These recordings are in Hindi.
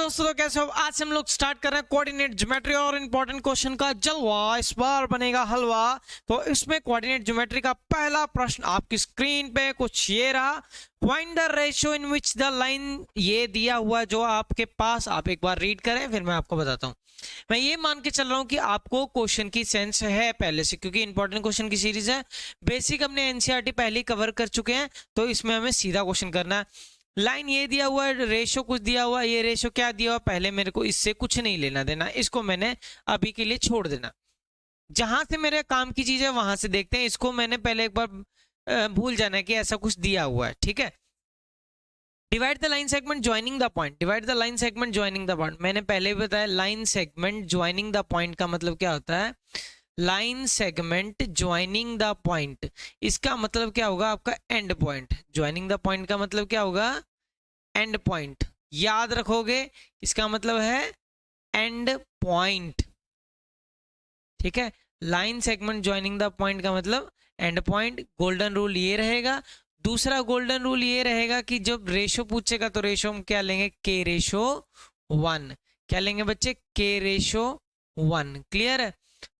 दोस्तों, तो कैसे हो? आज हम लोग स्टार्ट कर रहे हैं कोऑर्डिनेट ज्योमेट्री और इंपॉर्टेंट क्वेश्चन का जलवा। इस बार बनेगा हलवा। तो इसमें कोऑर्डिनेट ज्योमेट्री का पहला प्रश्न आपकी स्क्रीन पे कुछ ये रहा। Find the ratio in which the line, ये दिया हुआ जो आपके पास, आप एक बार रीड करें फिर मैं आपको बताता हूँ। मैं ये मान के चल रहा हूँ कि आपको क्वेश्चन की सेंस है पहले से, क्योंकि इंपॉर्टेंट क्वेश्चन की सीरीज है। बेसिक हमने एनसीईआरटी पहले कवर कर चुके हैं, तो इसमें हमें सीधा क्वेश्चन करना है। लाइन ये दिया हुआ है, रेशो कुछ दिया हुआ है। ये रेशो क्या दिया हुआ, पहले मेरे को इससे कुछ नहीं लेना देना, इसको मैंने अभी के लिए छोड़ देना। जहां से मेरे काम की चीज है वहां से देखते हैं। इसको मैंने पहले एक बार भूल जाना है कि ऐसा कुछ दिया हुआ है, ठीक है। Divide the line segment joining the point. Divide the line segment joining the point, मैंने पहले भी बताया line segment joining the point का मतलब क्या होता है। Line segment joining the point, इसका मतलब क्या होगा, आपका and point. Joining the point का मतलब क्या होगा, एंड पॉइंट। याद रखोगे, इसका मतलब है एंड पॉइंट, ठीक है। Line segment joining the point का मतलब एंड पॉइंट। गोल्डन रूल ये रहेगा। दूसरा गोल्डन रूल ये रहेगा कि जब रेशो पूछेगा तो रेशो हम क्या लेंगे, के रेशो 1। क्या लेंगे बच्चे, के रेशो 1। क्लियर है।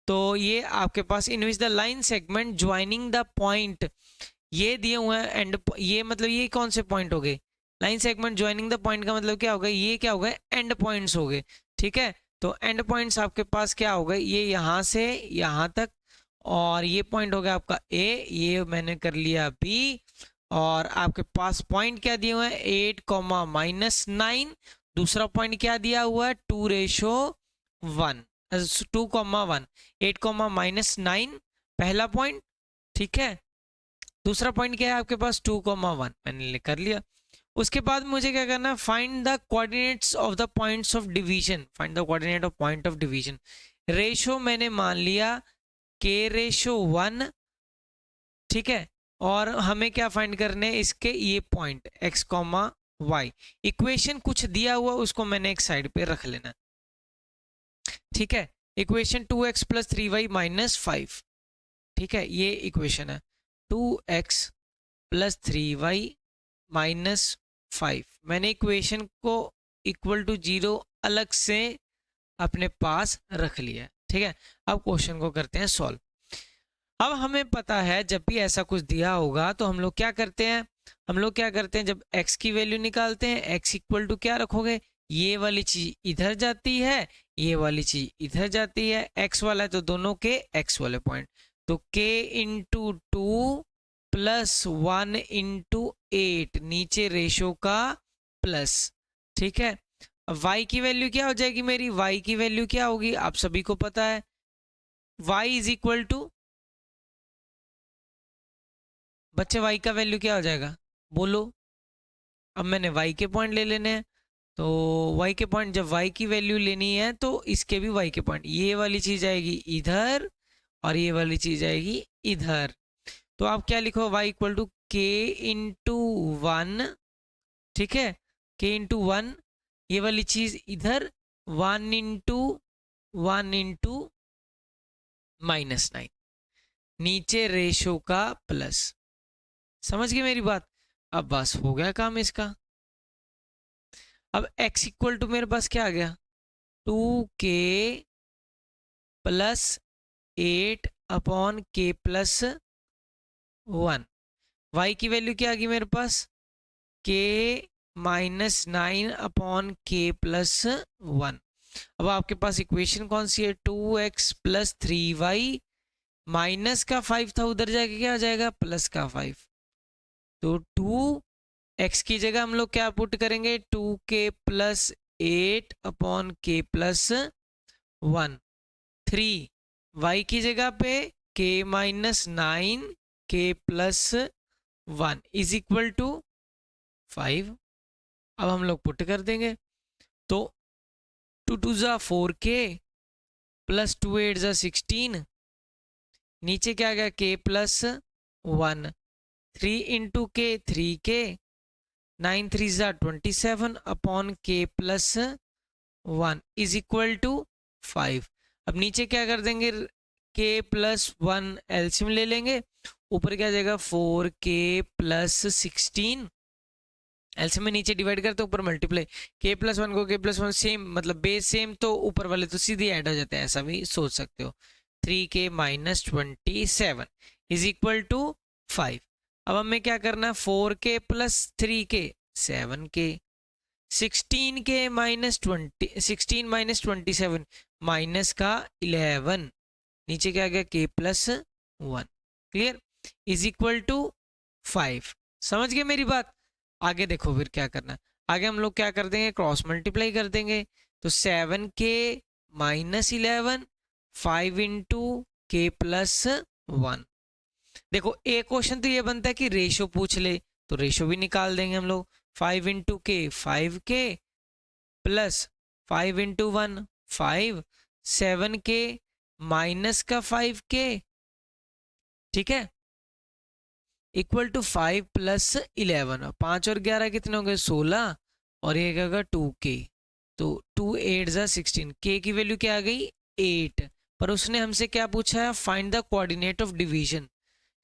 तो ये आपके पास in which the line segment joining the point, ये दिए हुए हैं एंड, ये मतलब ये कौन से पॉइंट हो गए, line segment joining the point का मतलब क्या होगा, ये क्या होगा, एंड पॉइंट्स हो गए, ठीक है। तो एंड पॉइंट्स आपके पास क्या हो गए, ये यहाँ से यहाँ तक, और ये पॉइंट हो गया आपका ए, ये मैंने कर लिया बी। और आपके पास पॉइंट क्या दिए हुए हैं, 8,-9। दूसरा पॉइंट क्या दिया हुआ है, 2:1, 2,1, 8,-9 पहला पॉइंट, ठीक है। दूसरा पॉइंट क्या है आपके पास, 2,1 मैंने कर लिया। उसके बाद मुझे क्या करना है, find the coordinates of the points of division. Find the coordinate of point of division. Ratio मैंने मान लिया के रेशो 1, ठीक है। और हमें क्या फाइंड करने हैं, इसके ये पॉइंट x, y। इक्वेशन कुछ दिया हुआ उसको मैंने एक साइड पे रख लेना, ठीक है। इक्वेशन 2x + 3y - 5, ठीक है, ये इक्वेशन है 2x + 3y - 5। मैंने इक्वेशन को इक्वल टू 0 अलग से अपने पास रख लिया है, ठीक है। अब क्वेश्चन को करते हैं सॉल्व। अब हमें पता है जब भी ऐसा कुछ दिया होगा तो हम लोग क्या करते हैं, जब x की वैल्यू निकालते हैं, x इक्वल टू क्या रखोगे, ये वाली चीज इधर जाती है, ये वाली चीज इधर जाती है। x वाला है तो दोनों के x वाले पॉइंट, तो k × 2 + 1 × 8, नीचे रेशो का प्लस, ठीक है। अब y की वैल्यू क्या हो जाएगी मेरी, y की वैल्यू क्या होगी, आप सभी को पता है, y = बच्चे y का वैल्यू क्या हो जाएगा, बोलो। अब मैंने y के पॉइंट ले लेने हैं, तो y के पॉइंट, जब y की वैल्यू लेनी है तो इसके भी y के पॉइंट, ये वाली चीज आएगी इधर और ये वाली चीज आएगी इधर। तो आप क्या लिखो, y = k × 1, ठीक है, k × 1, ये वाली चीज इधर, 1 × 1 × -9, नीचे रेशो का प्लस। समझ गए मेरी बात। अब बस हो गया काम इसका। अब x = मेरे पास क्या आ गया, 2k + 8/k + 1। y की वैल्यू क्या आ गई मेरे पास, k - 9/k + 1। अब आपके पास इक्वेशन कौन सी है, 2x + 3y, माइनस का 5 था उधर जाके क्या आ जाएगा, प्लस का 5। तो 2x की जगह हम लोग क्या पुट करेंगे, 2k + 8/k + 1। 3y की जगह पे k - 9k + 1 = 5। अब हम लोग पुट कर देंगे, तो 2 × 2 = 4k + 2 × 8 = 16, नीचे क्या आ गया, k + 1, 3 × k 3k, 9 × 3 = 27/k + 1 = 5। अब नीचे क्या कर देंगे, k + 1 एलसीएम ले लेंगे, ऊपर क्या आ जाएगा, 4k + 16 एलसीएम में नीचे डिवाइड करते ऊपर मल्टीप्लाई, के प्लस वन को के प्लस वन सेम मतलब बेस सेम तो ऊपर वाले तो सीधे ऐड हो जाते हैं, ऐसा भी सोच सकते हो। 3k minus 27 is equal to 5। अब हमें क्या करना है, 4k plus 3k 7k, 16k minus 16 minus 27 minus का 11, नीचे क्या आ गया k plus 1, clear, is equal to 5। समझ गए मेरी बात। आगे देखो फिर क्या करना है, आगे हम लोग क्या कर देंगे, क्रॉस मल्टीप्लाई कर देंगे। तो 7k माइनस 11 5 इंटू के प्लस 1। देखो एक क्वेश्चन तो ये बनता है कि रेशो पूछ ले, तो रेशो भी निकाल देंगे हम लोग। 5 इंटू के 5k plus 5 into 1 5, 7k minus का 5k, ठीक है, इक्वल टू 5 प्लस 11, 5 और 11 कितने हो गए 16, और ये क्या होगा 2k, तो 2 8 जा 16, k की वैल्यू क्या आ गई 8। पर उसने हमसे क्या पूछा है, find the coordinate of division,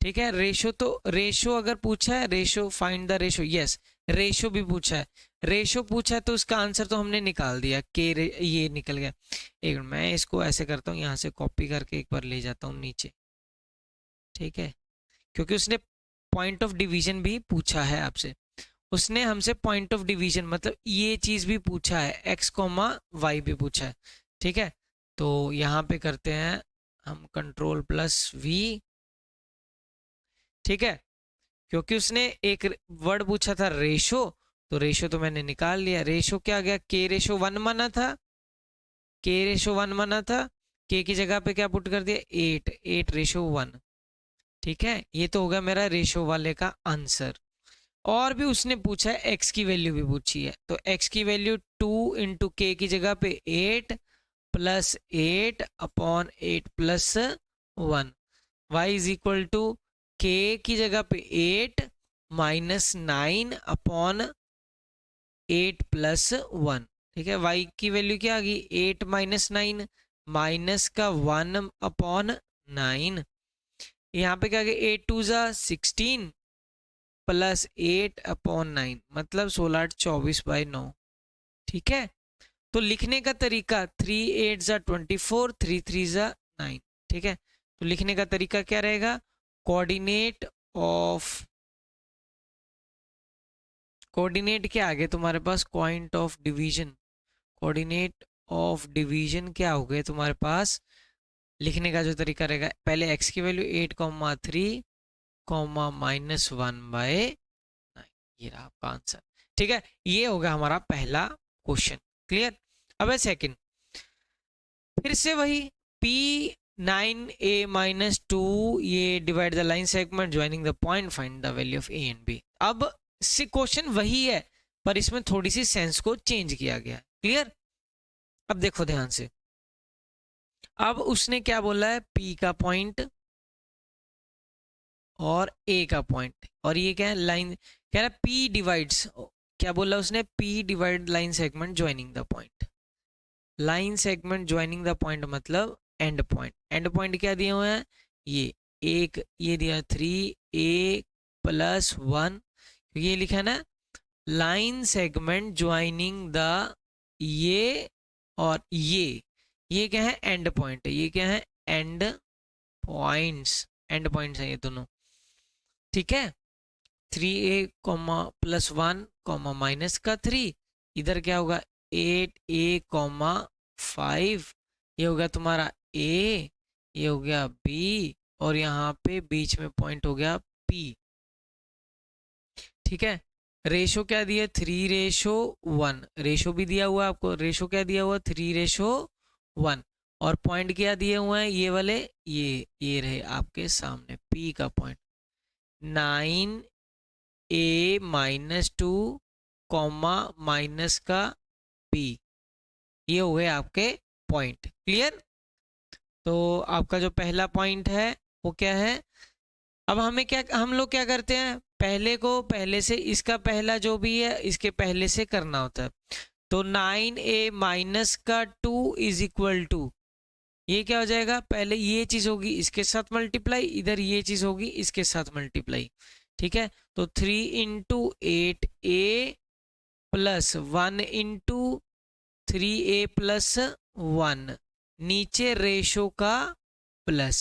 ठीक है। रेशो तो रेशो अगर पूछा है, ratio find the ratio, yes ratio भी पूछा है, रेशो पूछा है तो उसका आंसर तो हमने निकाल दिया, ये निकल गया। एक मिनट मैं इसको ऐसे करता हूँ, यहाँ से कॉपी करके एक बार ले जाता हूँ नीचे, ठीक है, क्योंकि उसने पॉइंट ऑफ डिवीजन भी पूछा है आपसे, उसने हमसे पॉइंट ऑफ डिवीजन मतलब ये चीज भी पूछा है, एक्स कोमा वाई भी पूछा है, ठीक है। तो यहाँ पे करते हैं हम कंट्रोल प्लस वी, ठीक है, क्योंकि उसने एक वर्ड पूछा था रेशो, तो रेशो तो मैंने निकाल लिया। रेशो क्या आ गया, के रेशो 1 माना था, के रेशो 1 माना था, के की जगह पे क्या पुट कर दिया 8, 8 रेशो 1, ठीक है, ये तो होगा मेरा रेशो वाले का आंसर। और भी उसने पूछा है, एक्स की वैल्यू भी पूछी है, तो एक्स की वैल्यू 2 इंटू के की जगह पे 8 plus 8 upon 8 plus 1, y is equal to k की जगह पे 8 माइनस 9 अपॉन 8 प्लस 1, ठीक है, वाई की वैल्यू क्या आ गई 8 माइनस 9 माइनस का 1 अपॉन 9, यहाँ पे क्या आ गया 8 2 जा 16 प्लस 8 अपॉन 9 मतलब 16 8 24 बाई 9, ठीक है। तो लिखने का तरीका 3 8 जा 24 3 3 जा 9, ठीक है। तो लिखने का तरीका क्या रहेगा, कोऑर्डिनेट के आगे तुम्हारे पास point of division, coordinate of division क्या हो गए तुम्हारे पास, लिखने का जो तरीका रहेगा, पहले x की वैल्यू 8,3 माइनस 1 बाय 9, ये रहा आपका आंसर, ठीक है। ये होगा हमारा पहला क्वेश्चन, क्लियर। अब है सेकंड, फिर से वही P9a माइनस 2, ये divide the line segment joining the point, find the value of a and b। अब से क्वेश्चन वही है पर इसमें थोड़ी सी सेंस को चेंज किया गया, क्लियर। अब देखो ध्यान से, अब उसने क्या बोला है, P का पॉइंट और A का पॉइंट, और ये क्या है लाइन, कह रहा है P डिवाइड्स, क्या बोला उसने, P divide line segment joining the point, line segment joining the point मतलब एंड पॉइंट, एंड पॉइंट क्या दिए हुए हैं, ये एक, ये दिया 3a प्लस 1, ये लिखा है ना लाइन सेगमेंट ज्वाइनिंग द, ये और ये क्या है एंड पॉइंट, ये क्या है एंड पॉइंट्स, एंड पॉइंट्स है ये दोनों, ठीक है। 3a comma plus 1 comma minus का 3, इधर क्या होगा 8a कॉमा 5, ये हो गया तुम्हारा a, ये हो गया b, और यहाँ पे बीच में पॉइंट हो गया p, ठीक है। रेशो क्या दिया 3:1, रेशो भी दिया हुआ आपको, रेशो क्या दिया हुआ 3:1, और पॉइंट क्या दिए हुए हैं ये वाले, ये रहे आपके सामने P का point 9a minus 2 comma minus का P, ये हुए आपके पॉइंट, क्लियर। तो आपका जो पहला पॉइंट है वो क्या है, अब हमें क्या, हम लोग क्या करते हैं, पहले को पहले से, इसका पहला जो भी है इसके पहले से करना होता है। तो 9a माइनस का 2 इज इक्वल टू, ये क्या हो जाएगा, पहले ये चीज होगी इसके साथ मल्टीप्लाई, इधर ये चीज होगी इसके साथ मल्टीप्लाई, ठीक है। तो 3 into 8a plus 1 into 3a plus 1, नीचे रेशो का प्लस।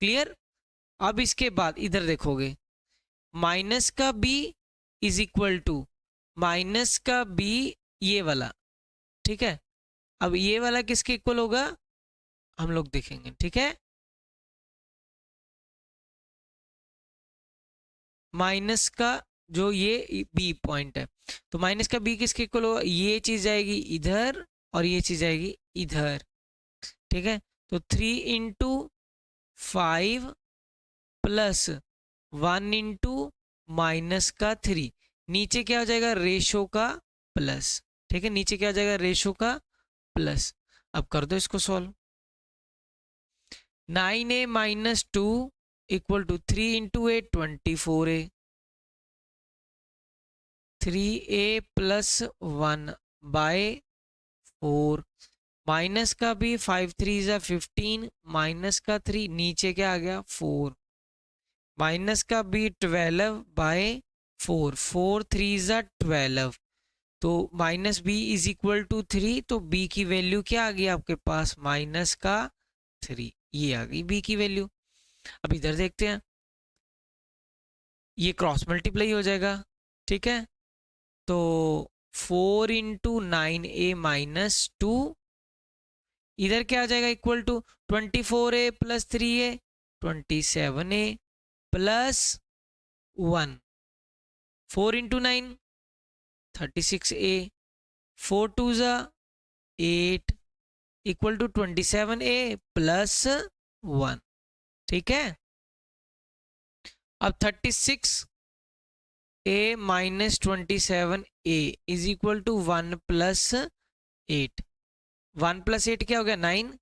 क्लियर। अब इसके बाद इधर देखोगे माइनस का b is equal to minus का b, ये वाला, ठीक है। अब ये वाला किसके इक्वल होगा हम लोग देखेंगे, ठीक है। माइनस का जो ये b पॉइंट है, तो माइनस का b किसके इक्वल होगा, ये चीज आएगी इधर और ये चीज आएगी इधर, ठीक है। तो 3 इंटू 5 प्लस 1 इंटू माइनस का 3, नीचे क्या हो जाएगा रेशो का प्लस, ठीक है। नीचे क्या हो जाएगा रेशो का प्लस। अब कर दो इसको सॉल्व। 9a minus 2 equal to 3 into 8 24a, 3a plus 1 by 4, minus का भी 5 3 जा 15, माइनस का 3 नीचे क्या आ गया 4, माइनस का भी 12 बाय 4, 4 3 जा 12, तो minus b is equal to 3, तो b की वैल्यू क्या आ गई आपके पास माइनस का 3, ये आ गई b की वैल्यू। अब इधर देखते हैं, ये क्रॉस मल्टीप्लाई हो जाएगा, ठीक है। तो 4 इंटू 9a माइनस 2, इधर क्या आ जाएगा इक्वल टू 24a प्लस 3a 27a plus 1, 4 into 9 36a, 4 2 जा 8 इक्वल टू 27a प्लस 1, ठीक है। अब 36a minus 27a is equal to 1 plus 8, 1 plus 8 क्या हो गया 9,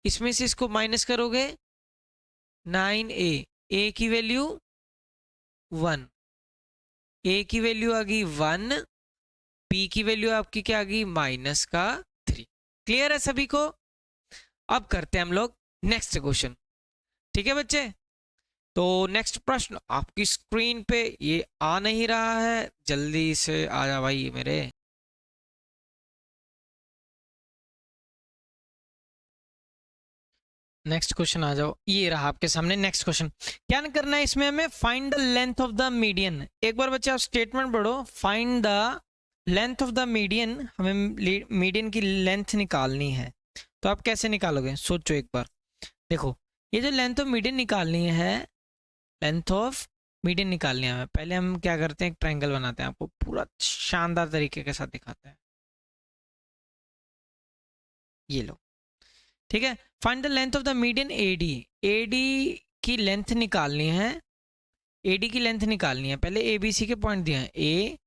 इसमें से इसको माइनस करोगे 9a, a की वैल्यू 1, a की वैल्यू आ गई 1, b की वैल्यू आपकी क्या आ गई माइनस का 3। क्लियर है सभी को। अब करते हैं हम लोग नेक्स्ट क्वेश्चन, ठीक है बच्चे। तो नेक्स्ट प्रश्न आपकी स्क्रीन पे ये आ नहीं रहा है, जल्दी से आ जा भाई मेरे। नेक्स्ट क्वेश्चन आ जाओ, ये रहा आपके सामने नेक्स्ट क्वेश्चन। क्या करना है इसमें हमें, find the length of the median. एक बार बच्चे आप स्टेटमेंट पढ़ो, find the length of the median, हमें मीडियन की लेंथ निकालनी है। तो आप कैसे निकालोगे सोचो एक बार। देखो ये जो लेंथ ऑफ मीडियन निकालनी है, लेंथ ऑफ मीडियन निकालनी है, पहले हम क्या करते हैं एक ट्रायंगल बनाते हैं, आपको पूरा शानदार तरीके के साथ दिखाते हैं। ये लो, ठीक है। Find the length of the median AD, AD की लेंथ निकालनी है, एडी की लेंथ निकालनी है। पहले ए बी सी के पॉइंट दिए हैं, ए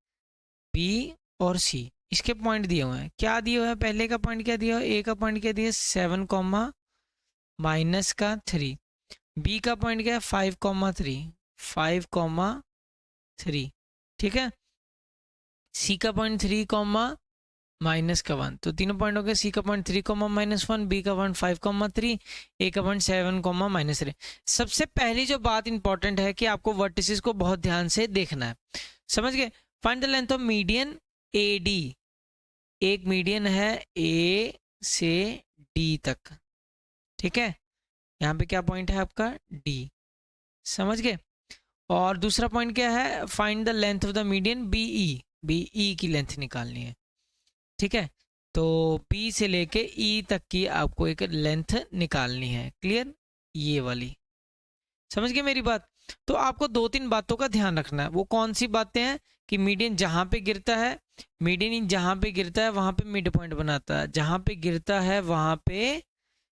बी और सी, इसके पॉइंट दिए हुए हैं। क्या दिए हुए हैं, पहले का पॉइंट क्या दिया हुआ है, ए का पॉइंट क्या दिया 7 कॉमा माइनस का 3, बी का पॉइंट क्या है 5 कॉमा 3, 5 कॉमा 3, ठीक है। सी का पॉइंट 3 कॉमा माइनस का 1, तो तीनों पॉइंट हो गए। सी का पॉइंट 3 कॉमा माइनस 1, बी का पॉइंट 5 कॉमा 3, ए का पॉइंट 7 कॉमा माइनस 3। सबसे पहली जो बात इंपॉर्टेंट है कि आपको वर्टिसेस को बहुत ध्यान से देखना है, समझ गए। Find the length of median A D, एक मीडियन है ए से डी तक, ठीक है। यहाँ पे क्या पॉइंट है आपका डी, समझ गए। और दूसरा पॉइंट क्या है, find the length of the median BE, BE की लेंथ निकालनी है, ठीक है। तो P से लेके E तक की आपको एक लेंथ निकालनी है। क्लियर, ये वाली, समझ गए मेरी बात। तो आपको 2-3 बातों का ध्यान रखना है। वो कौन सी बातें हैं कि मीडियन जहां पे गिरता है, मीडियन जहां पे गिरता है वहां पे मिड पॉइंट बनाता है, जहां पे गिरता है वहां पे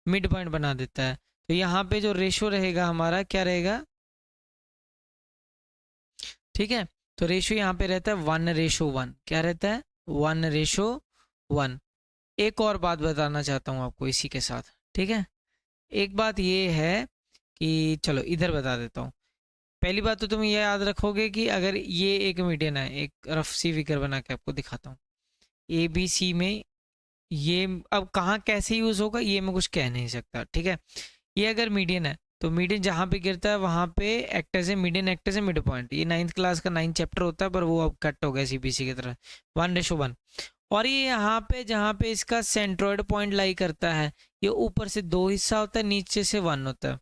मिड पॉइंट बना देता है। तो यहाँ पे जो रेशो रहेगा हमारा क्या रहेगा, ठीक है। तो रेशो यहाँ पे रहता है 1:1, क्या रहता है 1:1। एक और बात बताना चाहता हूँ आपको इसी के साथ, ठीक है। एक बात ये है कि चलो इधर बता देता हूँ। पहली बात तो तुम ये याद रखोगे कि अगर ये एक मीडियन है, एक रफ सी फिगर बना के आपको दिखाता हूँ, ए बी सी में ये अब कहाँ कैसे यूज होगा ये मैं कुछ कह नहीं सकता, ठीक है। ये अगर मीडियन है तो मीडियन जहाँ पे गिरता है वहाँ पे act as a median, act as a mid point. ये 9th क्लास का 9th चैप्टर होता है, पर वो अब कट हो गया सीबीएसई की तरह। 1:1। और ये यहाँ पे जहाँ पे इसका सेंट्रोइड पॉइंट लाई करता है, ये ऊपर से 2 हिस्सा होता है, नीचे से 1 होता है।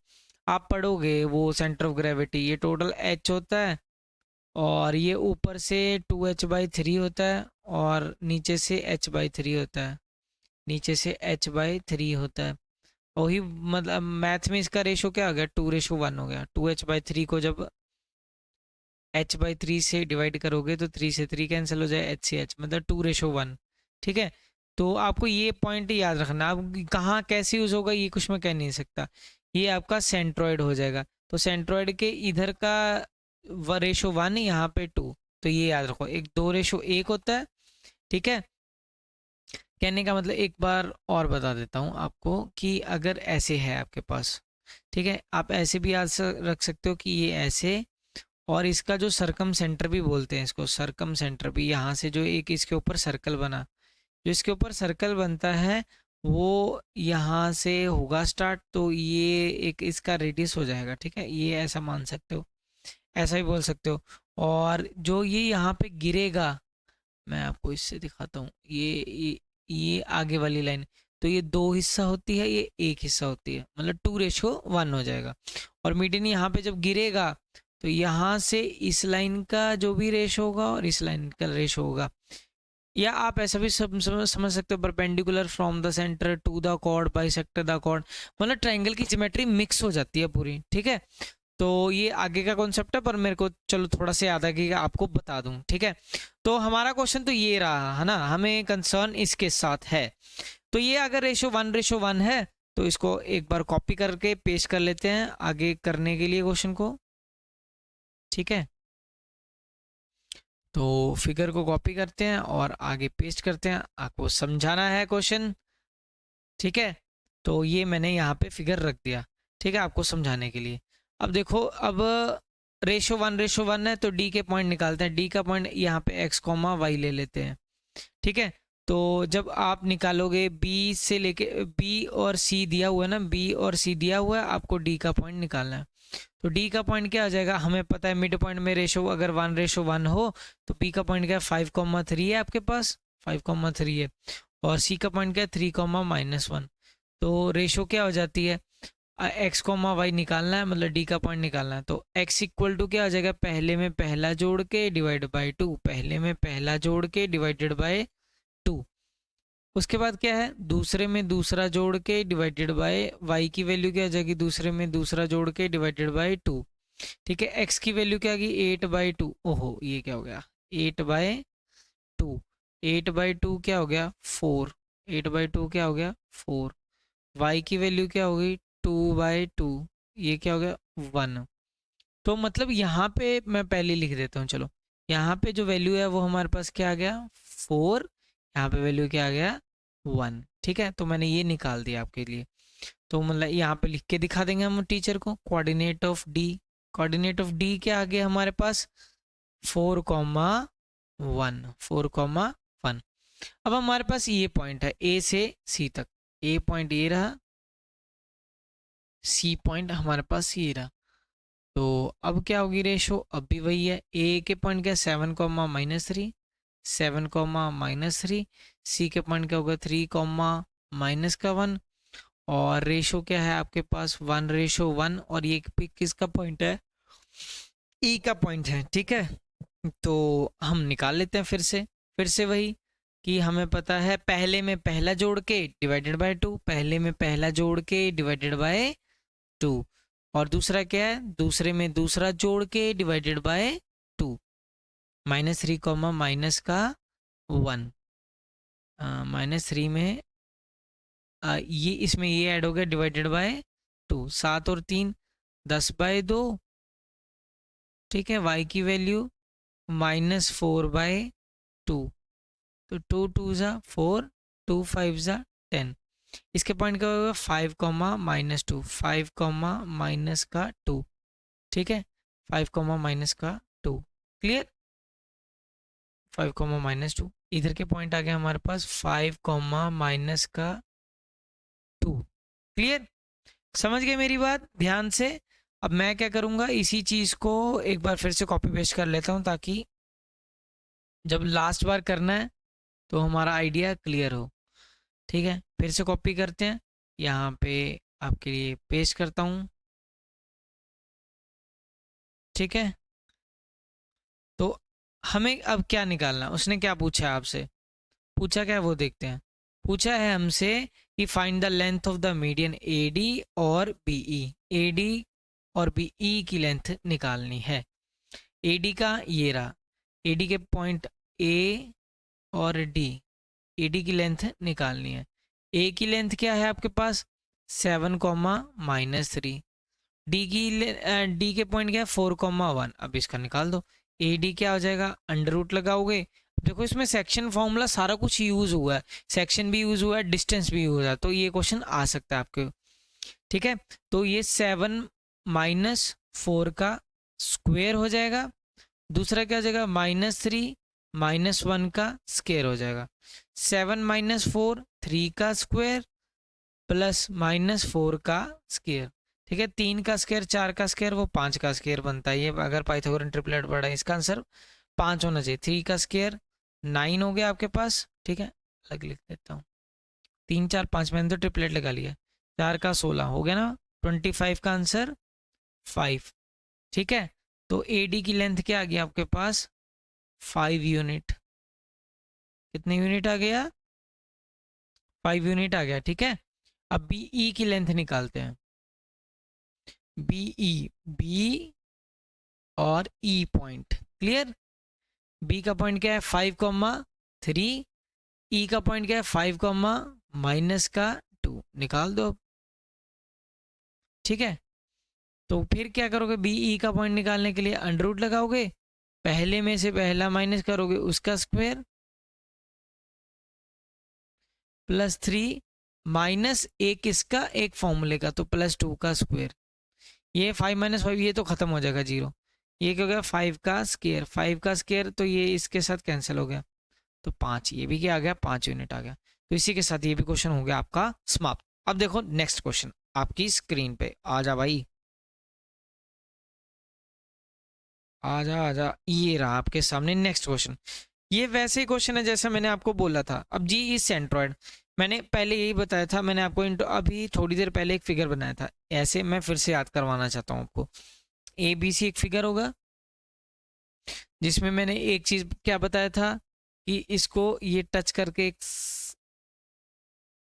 आप पढ़ोगे वो सेंटर ऑफ ग्रेविटी, ये टोटल h होता है, और ये ऊपर से 2h/3 होता है, और नीचे से h/3 होता है, नीचे से h/3 होता है। वही मतलब मैथ में इसका रेशो क्या हो गया, 2:1 हो गया। 2h/3 को जब h/3 से डिवाइड करोगे तो 3 से 3 कैंसिल हो जाए, h से h, मतलब 2:1। ठीक है, तो आपको ये पॉइंट याद रखना। अब कहाँ कैसे यूज होगा ये कुछ मैं कह नहीं सकता। ये आपका सेंट्रॉइड हो जाएगा, तो सेंट्रॉइड के इधर का रेशो 1, यहाँ पे 2, तो ये याद रखो। एक 2:1 होता है। ठीक है, कहने का मतलब एक बार और बता देता हूँ आपको कि अगर ऐसे है आपके पास, ठीक है, आप ऐसे भी याद रख सकते हो कि ये ऐसे, और इसका जो सरकम सेंटर भी बोलते हैं इसको, सरकम सेंटर भी, यहाँ से जो एक इसके ऊपर सर्कल बना, जो इसके ऊपर सर्कल बनता है वो यहाँ से होगा स्टार्ट, तो ये एक इसका रेडियस हो जाएगा। ठीक है, ये ऐसा मान सकते हो, ऐसा भी बोल सकते हो। और जो ये यहाँ पे गिरेगा, मैं आपको इससे दिखाता हूँ, ये आगे वाली लाइन, तो ये 2 हिस्सा होती है, ये 1 हिस्सा होती है, मतलब 2:1 हो जाएगा। और मीडियन यहाँ पे जब गिरेगा तो यहाँ से इस लाइन का जो भी रेशो होगा और इस लाइन का रेशो होगा, या आप ऐसा भी समझ सकते हो, perpendicular from the centre to the chord bisector the chord, मतलब ट्राइंगल की ज्योमेट्री मिक्स हो जाती है पूरी। ठीक है, तो ये आगे का कॉन्सेप्ट है, पर मेरे को चलो थोड़ा सा याद आ गया आपको बता दूं। ठीक है, तो हमारा क्वेश्चन तो ये रहा है ना, हमें कंसर्न इसके साथ है। तो ये अगर रेशो 1:1 है तो इसको एक बार कॉपी करके पेस्ट कर लेते हैं आगे करने के लिए क्वेश्चन को। ठीक है, तो फिगर को कॉपी करते हैं और आगे पेस्ट करते हैं, आपको समझाना है क्वेश्चन। ठीक है, तो ये मैंने यहाँ पे फिगर रख दिया, ठीक है, आपको समझाने के लिए। अब देखो, अब रेशो 1:1 है, तो डी के पॉइंट निकालते हैं। डी का पॉइंट यहाँ पे x, y ले लेते हैं। ठीक है, तो जब आप निकालोगे बी से लेके, बी और सी दिया हुआ है ना, बी और सी दिया हुआ है, आपको डी का पॉइंट निकालना है। तो डी का पॉइंट क्या आ जाएगा, हमें पता है मिड पॉइंट में रेशो अगर 1:1 हो तो पी का पॉइंट क्या है, 5,3 है आपके पास, 5,3 है। और सी का पॉइंट क्या है, 3,-1। तो रेशो क्या हो जाती है, एक्स कॉमा वाई निकालना है, मतलब डी का पॉइंट निकालना है। तो एक्स इक्वल टू क्या हो जाएगा, पहले में पहला जोड़ के डिवाइड बाई 2, पहले में पहला जोड़ के डिवाइडेड बाय 2। उसके बाद क्या है, दूसरे में दूसरा जोड़ के डिवाइडेड बाय वाई की वैल्यू क्या आ जाएगी, दूसरे में दूसरा जोड़ के डिवाइडेड बाय 2। ठीक है, एक्स की वैल्यू क्या आ गई, 8/2। ओहो, ये क्या हो गया, 8/2। 8/2 क्या हो गया, 4। 8/2 क्या हो गया, 4। वाई की वैल्यू क्या हो गई, 2/2। ये क्या हो गया, 1। तो मतलब यहाँ पे मैं पहले लिख देता हूँ, चलो। यहाँ पे जो वैल्यू है वो हमारे पास क्या आ गया, 4। यहाँ पे वैल्यू क्या आ गया, 1। ठीक है, तो मैंने ये निकाल दिया आपके लिए। तो मतलब यहाँ पे लिख के दिखा देंगे हम टीचर को, coordinate of D. Coordinate of D क्या आ गया हमारे पास, 4,1। 4,1। अब हमारे पास ये पॉइंट है ए से सी तक, ए पॉइंट ये रहा, सी पॉइंट हमारे पास ये रहा। तो अब क्या होगी रेशो, अब भी वही है। ए के पॉइंट क्या, 7,-3, 7,-3। सी के पॉइंट क्या होगा, 3,-1। और रेशो क्या है आपके पास, 1:1। और ये किसका पॉइंट है, ई का पॉइंट है। ठीक है, तो हम निकाल लेते हैं फिर से वही कि हमें पता है पहले में पहला जोड़ के डिवाइडेड बाय 2, पहले में पहला जोड़ के डिवाइडेड बाय 2। और दूसरा क्या है, दूसरे में दूसरा जोड़ के डिवाइडेड बाय 2। -3 कॉमा माइनस का 1, -3 में ये इसमें ये ऐड हो गया डिवाइडेड बाय 2। 7 और 3 10/2। ठीक है, y की वैल्यू -4/2। तो 2 2 4, 2 5 10। इसके पॉइंट क्या होगा, 5,-2, 5,-2। ठीक है, 5,-2। क्लियर, 5,-2। इधर के पॉइंट आ गए हमारे पास 5,-2। क्लियर। समझ गए मेरी बात ध्यान से। अब मैं क्या करूँगा, इसी चीज़ को एक बार फिर से कॉपी पेस्ट कर लेता हूँ ताकि जब लास्ट बार करना है तो हमारा आइडिया क्लियर हो। ठीक है, फिर से कॉपी करते हैं, यहाँ पे आपके लिए पेस्ट करता हूँ। ठीक है, तो हमें अब क्या निकालना, उसने क्या पूछा है आपसे, पूछा क्या है वो देखते हैं। पूछा है हमसे कि find the length of the median A D और बी ई। ए डी और बी ई की लेंथ निकालनी है। ए डी का ये रहा, ए डी के पॉइंट ए और डी, ए डी की लेंथ निकालनी है। ए की लेंथ क्या है आपके पास 7, -3। डी के पॉइंट क्या है 4, 1। अब इसका निकाल दो। ए डी क्या हो जाएगा, अंडर रूट लगाओगे। देखो इसमें सेक्शन फॉर्मूला सारा कुछ यूज हुआ है, सेक्शन भी यूज हुआ है, डिस्टेंस भी यूज हुआ है, तो ये क्वेश्चन आ सकता है आपके। ठीक है, तो ये 7 - 4 का स्क्वायर हो जाएगा। दूसरा क्या हो जाएगा -3 - 1 का स्क्वायर हो जाएगा। 7 - 4 3 का स्क्वायर प्लस -4 का स्क्वायर। ठीक है, 3 का स्क्वायर 4 का स्क्वायर वो 5 का स्क्वायर बनता है। ये अगर पाइथागोरन ट्रिपलेट पढ़ा है इसका आंसर 5 होना चाहिए। 3 का स्क्वायर 9 हो गया आपके पास। ठीक है, अलग लिख देता हूँ, 3 4 5 मैंने तो ट्रिपलेट लगा लिया। 4 का 16 हो गया ना, 25 का आंसर 5। ठीक है, तो ए डी की लेंथ क्या आ गया आपके पास 5 यूनिट। कितने यूनिट आ गया 5 यूनिट आ गया। ठीक है, अब बी ई की लेंथ निकालते हैं। बी ई, बी और ई पॉइंट क्लियर। बी का पॉइंट क्या है 5, 3। ई का पॉइंट क्या है 5, -2 निकाल दो। ठीक है, तो फिर क्या करोगे, बी ई का पॉइंट निकालने के लिए अंडर रूट लगाओगे, पहले में से पहला माइनस करोगे उसका स्क्वायर +3 माइनस एक इसका एक फॉर्मूले का तो +2 का स्क्वायर। ये 5 - 5 ये तो खत्म हो जाएगा 0। ये क्या हो गया 5 का स्क्वायर, 5 का स्क्वायर तो ये इसके साथ कैंसिल हो गया तो 5, ये भी क्या आ गया 5 यूनिट आ गया। तो इसी के साथ ये भी क्वेश्चन हो गया आपका समाप्त। अब देखो नेक्स्ट क्वेश्चन आपकी स्क्रीन पे आ जा भाई, आजा आजा, ये रहा आपके सामने नेक्स्ट क्वेश्चन। ये वैसे ही क्वेश्चन है जैसा मैंने आपको बोला था। अब जी इस सेंट्रॉइड मैंने पहले यही बताया था, मैंने आपको अभी थोड़ी देर पहले एक फिगर बनाया था, ऐसे मैं फिर से याद करवाना चाहता हूँ आपको। ए बी सी एक फिगर होगा जिसमें मैंने एक चीज क्या बताया था कि इसको ये टच करके एक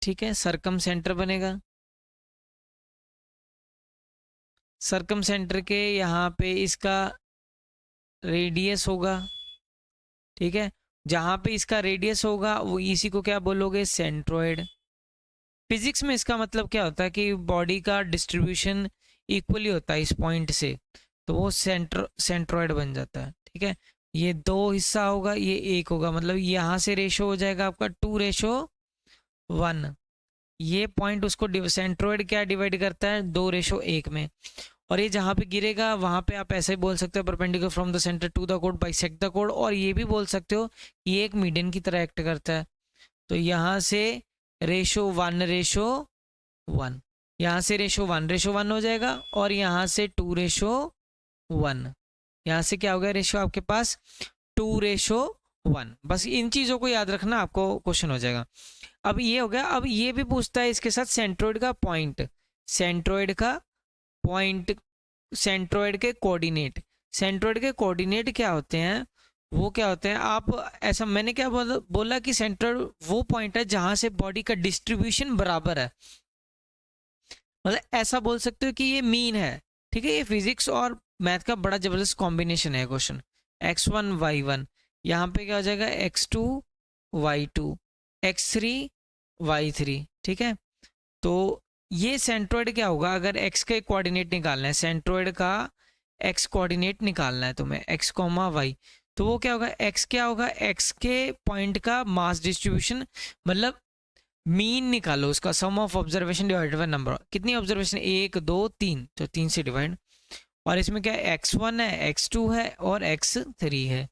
ठीक है सरकम सेंटर बनेगा। सरकम सेंटर के यहाँ पे इसका रेडियस होगा। ठीक है, जहाँ पे इसका रेडियस होगा वो इसी को क्या बोलोगे सेंट्रोइड। फिजिक्स में इसका मतलब क्या होता है कि बॉडी का डिस्ट्रीब्यूशन इक्वली होता है इस पॉइंट से, तो वो सेंट्रोइड बन जाता है। ठीक है, ये 2 हिस्सा होगा, ये 1 होगा, मतलब यहाँ से रेशो हो जाएगा आपका 2:1। ये पॉइंट उसको सेंट्रोइड क्या डिवाइड करता है 2:1 में। और ये जहाँ पे गिरेगा वहाँ पे आप ऐसे बोल सकते हो perpendicular from the centre to the code bisect the code. और ये भी बोल सकते हो कि ये एक मीडियन की तरह एक्ट करता है। तो यहाँ से रेशो 1:1, यहाँ से रेशो 1:1 हो जाएगा और यहाँ से 2:1। यहाँ से क्या हो गया रेशो आपके पास 2:1। बस इन चीज़ों को याद रखना, आपको क्वेश्चन हो जाएगा। अब ये हो गया। अब ये भी पूछता है इसके साथ सेंट्रोइड का पॉइंट, सेंट्रोइड का पॉइंट, सेंट्रोइड के कोऑर्डिनेट। सेंट्रोइड के कोऑर्डिनेट क्या होते हैं, वो क्या होते हैं, आप ऐसा मैंने क्या बोला कि सेंट्रोइड वो पॉइंट है जहां से बॉडी का डिस्ट्रीब्यूशन बराबर है, मतलब ऐसा बोल सकते हो कि ये मीन है। ठीक है, ये फिजिक्स और मैथ का बड़ा जबरदस्त कॉम्बिनेशन है क्वेश्चन। x1 y1, यहाँ पे क्या हो जाएगा x2 y2 x3 y3। ठीक है, तो ये सेंट्रोइड क्या होगा, अगर x के कोऑर्डिनेट निकालना है, सेंट्रोइड का x कोऑर्डिनेट निकालना है तुम्हें x, y, तो वो क्या होगा x क्या होगा, x के पॉइंट का मास डिस्ट्रीब्यूशन, मतलब मीन निकालो उसका, sum of observation divided by number. कितनी ऑब्जर्वेशन 1 2 3, तो 3 से डिवाइड। और इसमें क्या x1 है, x2 है और x3 है,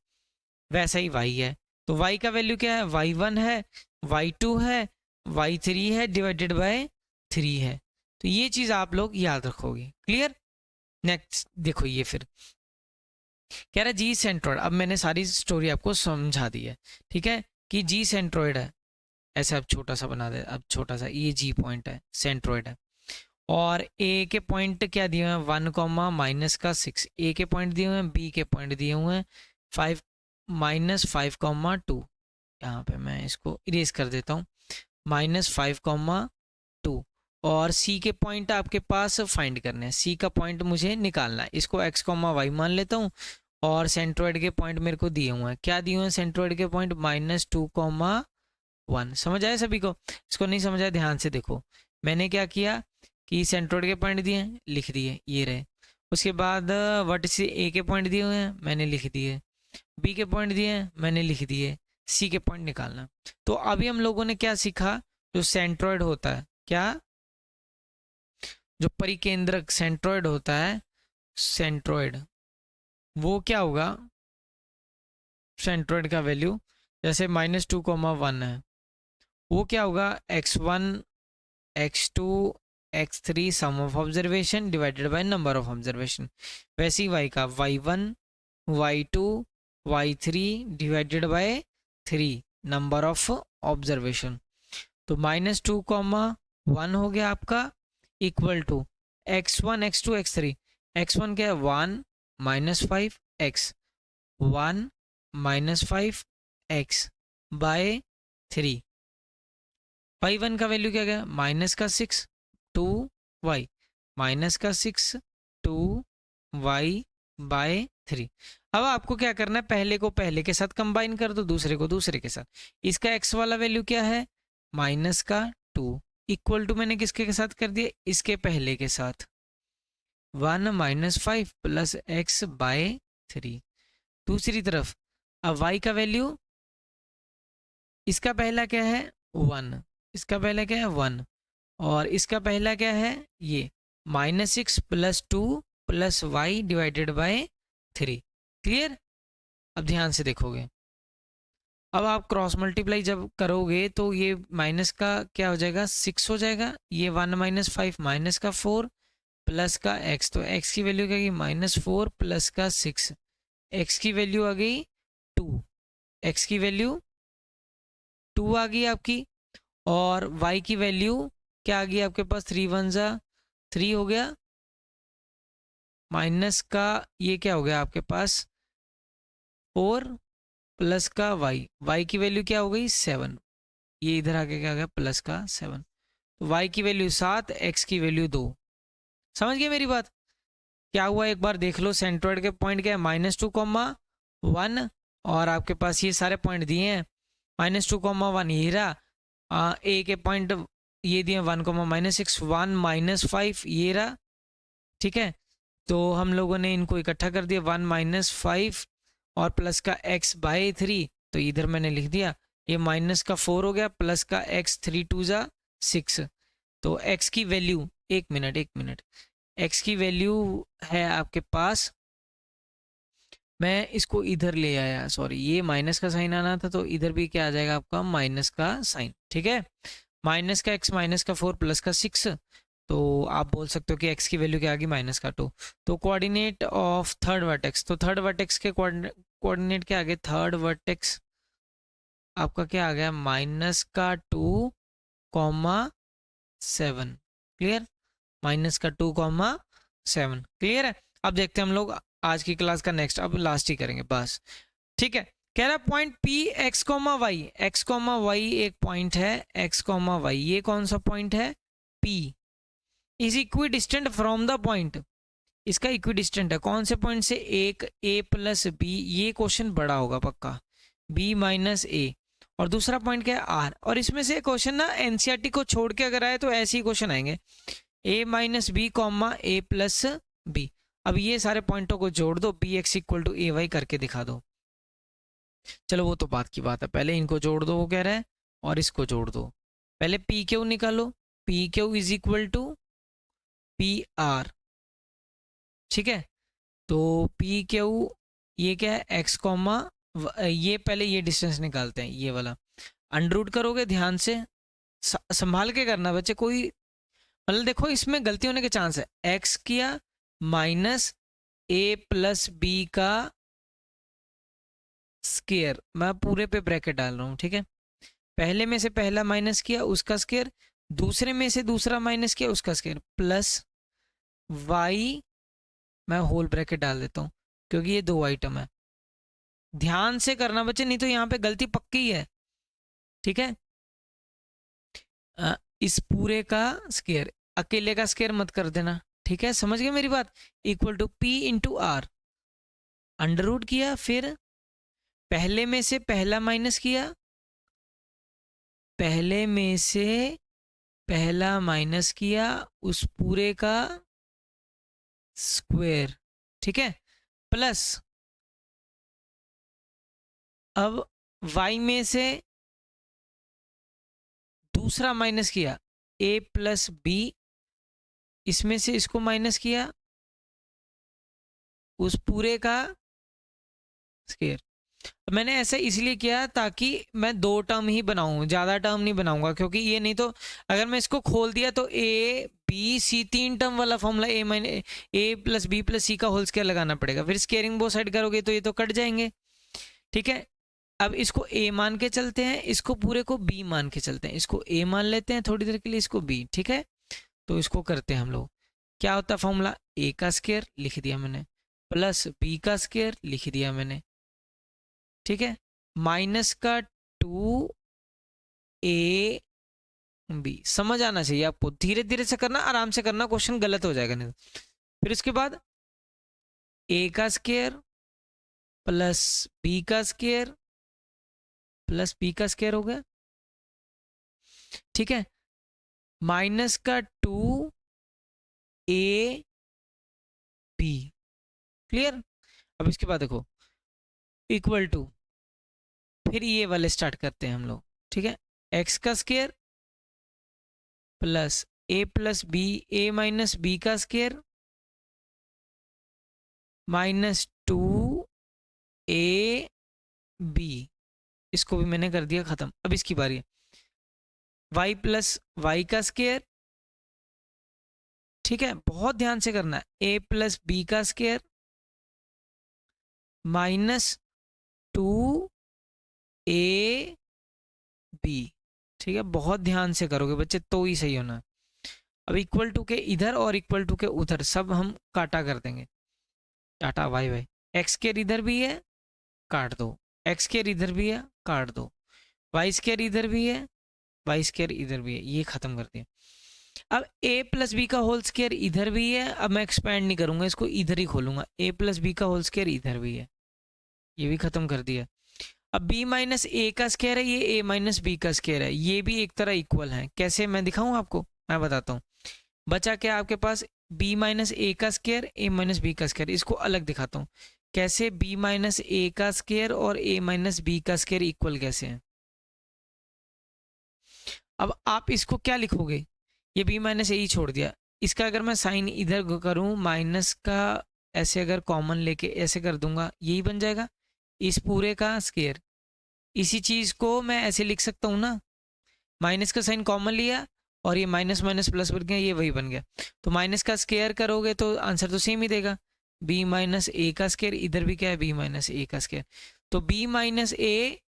वैसा ही y है। तो y का वैल्यू क्या है, y1 है, y2 है, y3 है डिवाइडेड बाय 3 है। तो ये चीज आप लोग याद रखोगे। क्लियर। नेक्स्ट देखो, ये फिर कह रहा है जी सेंट्रोइड। अब मैंने सारी स्टोरी आपको समझा दी है, ठीक है, कि जी सेंट्रोइड है, ऐसे अब छोटा सा बना दे, अब छोटा सा ये जी पॉइंट है, सेंट्रोइड है, और ए के पॉइंट क्या दिए हुए हैं 1 कॉमा माइनस का 6, ए के पॉइंट दिए हुए हैं, बी के पॉइंट दिए हुए हैं 5 माइनस 5 कॉमा 2, यहाँ पे मैं इसको इरेज कर देता हूँ, माइनस 5 कॉमा 2, और सी के पॉइंट आपके पास फाइंड करने हैं, सी का पॉइंट मुझे निकालना है, इसको एक्स कॉमा वाई मान लेता हूँ, और सेंट्रोइड के पॉइंट मेरे को दिए हुए हैं, क्या दिए हुए हैं सेंट्रोइड के पॉइंट माइनस 2 कॉमा 1। समझ आया सभी को? इसको नहीं समझ आया ध्यान से देखो, मैंने क्या किया कि सेंट्रोइड के पॉइंट दिए लिख दिए, ये रहे, उसके बाद वर्टिस ए के पॉइंट दिए हुए हैं मैंने लिख दिए, बी के पॉइंट दिए हैं मैंने लिख दिए, सी के पॉइंट निकालना। तो अभी हम लोगों ने क्या सीखा, जो सेंट्रोइड होता है, क्या, जो परिकेंद्रक सेंट्रोइड होता है, सेंट्रोइड वो क्या होगा, सेंट्रोइड का वैल्यू जैसे माइनस 2 कॉमा 1 है, वो क्या होगा x1 x2 x3 sum of observation divided by number of observation, वैसे ही y का y1 y2 y3 divided by 3 number of observation. तो माइनस 2 कॉमा 1 हो गया आपका, equal to x1 x2 x3, x1 क्या है 1 minus 5 x, 1 minus 5 x by 3, y1 का वैल्यू क्या गया माइनस का 6 2 y, माइनस का 6 2 y बाय 3। अब आपको क्या करना है, पहले को पहले के साथ कंबाइन कर दो, दूसरे को दूसरे के साथ। इसका x वाला वैल्यू क्या है माइनस का 2, इक्वल टू मैंने किसके के साथ कर दिया, इसके पहले के साथ 1 माइनस 5 प्लस एक्स बाय 3। दूसरी तरफ अब y का वैल्यू, इसका पहला क्या है 1, इसका पहला क्या है 1, और इसका पहला क्या है ये minus 6 plus 2 plus y divided by 3। Clear. अब ध्यान से देखोगे, अब आप क्रॉस मल्टीप्लाई जब करोगे तो ये माइनस का क्या हो जाएगा 6 हो जाएगा, ये 1 माइनस 5 माइनस का 4 प्लस का x, तो x की वैल्यू क्या गई माइनस 4 प्लस का 6, x की वैल्यू आ गई 2, x की वैल्यू 2 आ गई आपकी, और y की वैल्यू क्या आ गई आपके पास 3 1 जा 3 हो गया, माइनस का ये क्या हो गया आपके पास 4 प्लस का y की वैल्यू क्या हो गई 7, ये इधर आके क्या हो गया प्लस का 7, तो y की वैल्यू 7 x की वैल्यू 2। समझ गए मेरी बात? क्या हुआ एक बार देख लो, सेंट्रोइड के पॉइंट क्या है माइनस 2 कॉमा 1, और आपके पास ये सारे पॉइंट दिए हैं माइनस 2 कॉमा 1, ये रहा ए के पॉइंट ये दिए 1 कॉमा माइनस 6 1 माइनस 5 ये रहा, ठीक है। तो हम लोगों ने इनको इकट्ठा कर दिया 1 माइनस 5 और प्लस का x बाय 3, तो इधर मैंने लिख दिया, ये माइनस का 4 हो गया प्लस का x 3 2 जा 6, तो x की वैल्यू एक मिनट x की वैल्यू है आपके पास, मैं इसको इधर ले आया, सॉरी ये माइनस का साइन आना था, तो इधर भी क्या आ जाएगा आपका माइनस का साइन, ठीक है। माइनस का x माइनस का 4 प्लस का 6, तो आप बोल सकते हो कि x की वैल्यू क्या आ गई माइनस का 2। तो कोऑर्डिनेट ऑफ थर्ड वर्टेक्स, तो थर्ड वर्टेक्स के कोऑर्डिनेट क्या आ गए, थर्ड वर्टेक्स आपका क्या आ गया माइनस का 2 कॉमा 7। क्लियर, माइनस का 2 कॉमा 7। क्लियर है। अब देखते हैं हम लोग आज की क्लास का नेक्स्ट, अब लास्ट ही करेंगे बस, ठीक है। कह रहा point P x comma y एक पॉइंट है, एक्स कॉमा वाई ये कौन सा पॉइंट है P is equidistant from the point, इसका इक्वी डिस्टेंट है कौन से पॉइंट से, एक a प्लस बी, ये क्वेश्चन बड़ा होगा पक्का, b माइनस ए, और दूसरा पॉइंट क्या है r, और इसमें से क्वेश्चन ना एनसीईआरटी को छोड़ के अगर आए तो ऐसे ही क्वेश्चन आएंगे, a minus B comma A plus B. अब ये सारे पॉइंटों को जोड़ दो, B x equal to A y करके दिखा दो। चलो वो तो बात की बात है, पहले इनको जोड़ दो वो कह रहा है, और इसको जोड़ दो, पहले पी क्यू निकालो, P Q is equal to P R, ठीक है। तो पी क्यू ये क्या है एक्स कॉमा, ये पहले ये डिस्टेंस निकालते हैं, ये वाला अंडर रूट करोगे, ध्यान से संभाल के करना बच्चे, कोई मतलब देखो इसमें गलती होने के चांस है, एक्स किया माइनस ए प्लस बी का स्केयर, मैं पूरे पे ब्रैकेट डाल रहा हूँ, ठीक है। पहले में से पहला माइनस किया उसका स्केयर, दूसरे में से दूसरा माइनस किया उसका स्केयर, प्लस वाई, मैं होल ब्रैकेट डाल देता हूँ क्योंकि ये दो आइटम है। ध्यान से करना बच्चे, नहीं तो यहाँ पे गलती पक्की है, ठीक है। इस पूरे का स्केयर, अकेले का स्केयर मत कर देना, ठीक है, समझ गए मेरी बात। Equal to P into R, under root किया, फिर पहले में से पहला माइनस किया, पहले में से पहला माइनस किया उस पूरे का स्क्वायर, ठीक है, प्लस अब y में से दूसरा माइनस किया a प्लस बी, इसमें से इसको माइनस किया उस पूरे का स्क्वायर। मैंने ऐसा इसलिए किया ताकि मैं दो टर्म ही बनाऊं, ज़्यादा टर्म नहीं बनाऊंगा, क्योंकि ये नहीं तो अगर मैं इसको खोल दिया तो ए बी सी तीन टर्म वाला फॉर्मूला ए प्लस बी प्लस सी का होल स्क्वायर लगाना पड़ेगा, फिर स्क्वायरिंग बोथ साइड करोगे तो ये तो कट जाएंगे, ठीक है। अब इसको ए मान के चलते हैं, इसको पूरे को बी मान के चलते हैं, इसको ए मान लेते हैं थोड़ी देर के लिए, इसको बी, ठीक है। तो इसको करते हैं हम लोग, क्या होता है फॉर्मूला, ए का स्क्वायर लिख दिया मैंने, प्लस बी का स्क्वायर लिख दिया मैंने, ठीक है, माइनस का 2 ए बी। समझ आना चाहिए आपको, धीरे धीरे से करना, आराम से करना, क्वेश्चन गलत हो जाएगा नहीं। फिर उसके बाद ए का स्क्वायर प्लस बी का स्क्वायर प्लस बी का स्क्वायर हो गया, ठीक है, माइनस का 2 ए बी, क्लियर। अब इसके बाद देखो इक्वल टू, फिर ये वाले स्टार्ट करते हैं हम लोग, ठीक है, एक्स का स्क्वायर प्लस ए प्लस बी, ए माइनस बी का स्क्वायर माइनस 2 ए बी, इसको भी मैंने कर दिया खत्म। अब इसकी बारी है, वाई प्लस वाई का स्क्वायर, ठीक है, बहुत ध्यान से करना है, ए प्लस बी का स्क्वायर माइनस 2 ए बी, ठीक है, बहुत ध्यान से करोगे बच्चे तो ही सही होना है। अब इक्वल टू के इधर और इक्वल टू के उधर सब हम काटा कर देंगे, काटा वाई वाई, एक्स स्क्वायर इधर भी है काट दो, एक्स स्क्वायर इधर भी है काट दो, वाई स्क्वायर इधर भी है वाई स्क्वायर इधर भी है, ये खत्म कर दिया। अब a प्लस बी का होल स्क्वायर इधर भी है, अब मैं एक्सपैंड नहीं करूंगा, इसको इधर ही खोलूंगा, a प्लस बी का होल स्क्वायर इधर भी है, ये भी खत्म कर दिया। अब b माइनस ए का स्क्वायर है, ये a माइनस बी का स्क्वायर है, ये भी एक तरह इक्वल है, कैसे मैं दिखाऊं आपको, मैं बताता हूँ। बचा क्या आपके पास, b माइनस ए का स्क्वायर a माइनस बी का स्क्वायर, इसको अलग दिखाता हूँ कैसे b माइनस ए का स्क्वायर और a माइनस बी का स्क्वायर इक्वल कैसे है। अब आप इसको क्या लिखोगे, ये b माइनस ए ही छोड़ दिया, इसका अगर मैं साइन इधर करूं माइनस का, ऐसे अगर कॉमन लेके ऐसे कर दूंगा, यही बन जाएगा इस पूरे का स्क्वायर। इसी चीज को मैं ऐसे लिख सकता हूँ ना, माइनस का साइन कॉमन लिया और ये माइनस माइनस प्लस बन गया, ये वही बन गया, तो माइनस का स्क्वायर करोगे तो आंसर तो सेम ही देगा, b माइनस ए का स्क्वायर, इधर भी क्या है b माइनस ए का स्क्वायर, तो b माइनस ए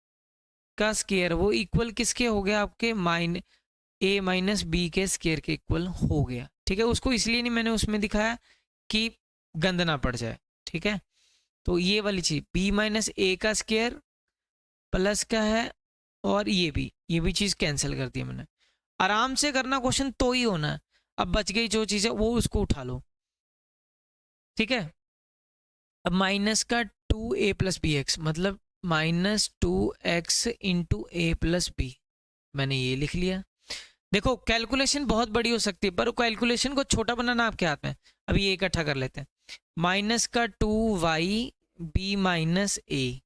का स्क्वायर वो इक्वल किसके हो गया आपके, ए माइनस बी के स्क्वायर के इक्वल हो गया, ठीक है। उसको इसलिए नहीं मैंने उसमें दिखाया कि गंद ना पड़ जाए, ठीक है। तो ये वाली चीज b माइनस ए का स्क्वायर प्लस का है, और ये भी चीज कैंसिल कर दी मैंने। आराम से करना क्वेश्चन तो ही होना है, अब बच गई जो चीज है वो उसको उठा लो, ठीक है। अब माइनस का 2 a प्लस बी एक्स, मतलब -2x इंटू ए प्लस बी, मैंने ये लिख लिया। देखो कैलकुलेशन बहुत बड़ी हो सकती है, पर कैलकुलेशन को छोटा बनाना आपके हाथ में। अभी ये इकट्ठा कर लेते हैं, माइनस का 2y b minus A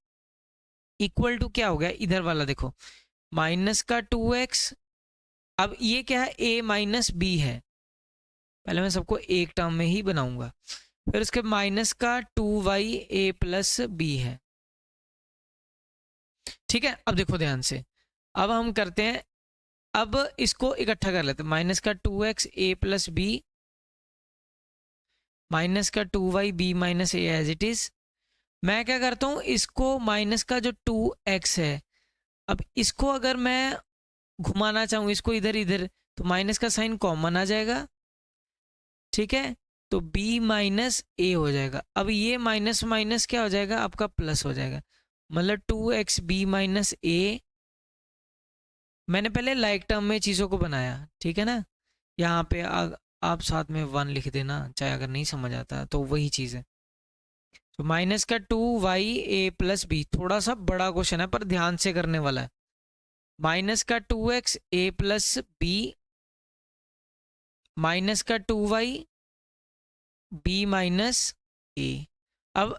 equal to क्या हो गया, इधर वाला देखो माइनस का 2x, अब ये क्या है a माइनस बी है, पहले मैं सबको एक टर्म में ही बनाऊंगा, फिर उसके माइनस का 2y a प्लस बी है, ठीक है। अब देखो ध्यान से, अब हम करते हैं अब इसको इकट्ठा कर लेते हैं, माइनस का 2x a plus B minus का 2y b minus A as it is. मैं क्या करता हूँ, इसको माइनस का जो 2x है, अब इसको अगर मैं घुमाना चाहूँ इसको इधर इधर, तो माइनस का साइन कॉमन आ जाएगा, ठीक है, तो b माइनस ए हो जाएगा। अब ये माइनस माइनस क्या हो जाएगा आपका प्लस हो जाएगा, मतलब 2x b माइनस ए। मैंने पहले लाइक टर्म में चीज़ों को बनाया, ठीक है ना, यहाँ पे आप साथ में 1 लिख देना, चाहे अगर नहीं समझ आता तो वही चीज़ है। तो माइनस का 2y a प्लस बी, थोड़ा सा बड़ा क्वेश्चन है पर ध्यान से करने वाला है। माइनस का 2x a plus B minus का 2y b माइनस ए। अब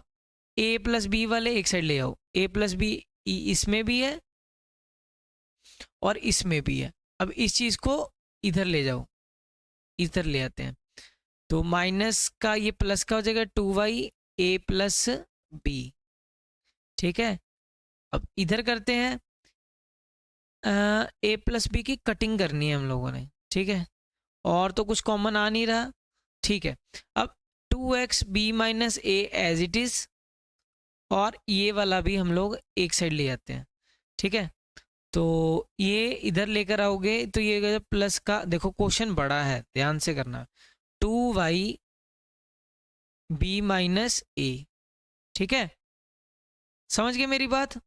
a प्लस बी वाले एक साइड ले आओ, a प्लस बी इसमें भी है और इसमें भी है। अब इस चीज़ को इधर ले जाओ, इधर ले आते हैं, तो माइनस का ये प्लस का हो जाएगा 2y a प्लस बी, ठीक है। अब इधर करते हैं, a प्लस बी की कटिंग करनी है हम लोगों ने, ठीक है, और तो कुछ कॉमन आ नहीं रहा, ठीक है। अब 2x b minus A as it is, और ये वाला भी हम लोग एक साइड ले आते हैं, ठीक है। तो ये इधर लेकर आओगे तो ये प्लस का, देखो क्वेश्चन बड़ा है, ध्यान से करना, 2y b माइनस ए, ठीक है, समझ गए मेरी बात।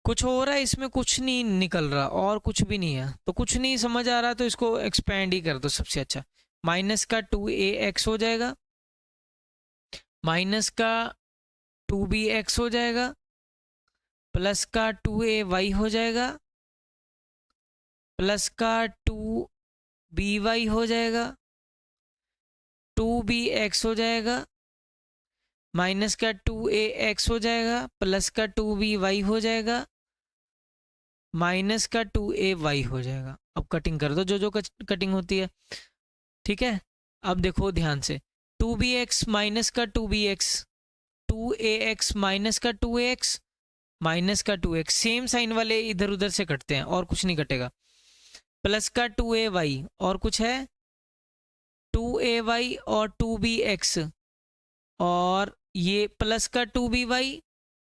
कुछ हो रहा है इसमें, कुछ नहीं निकल रहा और कुछ भी नहीं है, तो कुछ नहीं समझ आ रहा तो इसको एक्सपेंड ही कर दो सबसे अच्छा। माइनस का 2ax हो जाएगा, माइनस का 2bx हो जाएगा, प्लस का 2ay हो जाएगा, प्लस का 2by हो जाएगा, 2bx हो जाएगा, माइनस का 2ax हो जाएगा, प्लस का 2by हो जाएगा, माइनस का 2ay हो जाएगा। अब कटिंग कर दो जो जो कटिंग होती है, ठीक है। अब देखो ध्यान से, 2bx माइनस का 2bx, 2ax माइनस का 2ax, माइनस का 2x, सेम साइन वाले इधर उधर से कटते हैं और कुछ नहीं कटेगा, प्लस का 2ay और कुछ है 2ay और 2bx, और ये प्लस का 2by,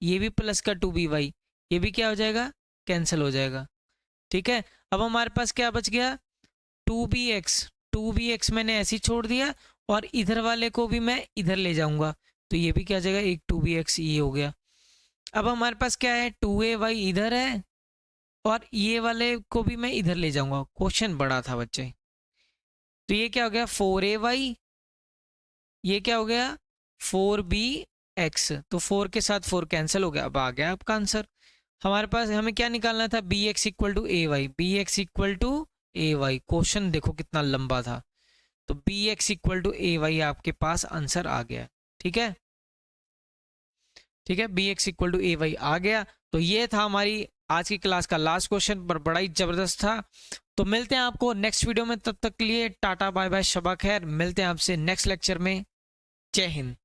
ये भी प्लस का 2by, ये भी क्या हो जाएगा, कैंसिल हो जाएगा, ठीक है। अब हमारे पास क्या बच गया, 2bx मैंने ऐसे ही छोड़ दिया, और इधर वाले को भी मैं इधर ले जाऊंगा, तो ये भी क्या हो जाएगा, एक 2bx ये हो गया। अब हमारे पास क्या है, 2ay इधर है और ये वाले को भी मैं इधर ले जाऊंगा। क्वेश्चन बड़ा था बच्चे, तो ये क्या हो गया 4ay, ये क्या हो गया 4bx, तो 4 के साथ 4 कैंसिल हो गया। अब आ गया आपका आंसर। हमारे पास हमें क्या निकालना था, bx equal to A y, bx equal to A y. Question देखो कितना लंबा था, तो bx equal to A y आपके पास आंसर आ गया, ठीक है, ठीक है, bx equal to A y आ गया। तो ये था हमारी आज की क्लास का लास्ट क्वेश्चन, पर बड़ा ही जबरदस्त था। तो मिलते हैं आपको नेक्स्ट वीडियो में, तब तक के लिए टाटा बाय बाय शबा खैर, मिलते हैं आपसे नेक्स्ट लेक्चर में। जय हिंद।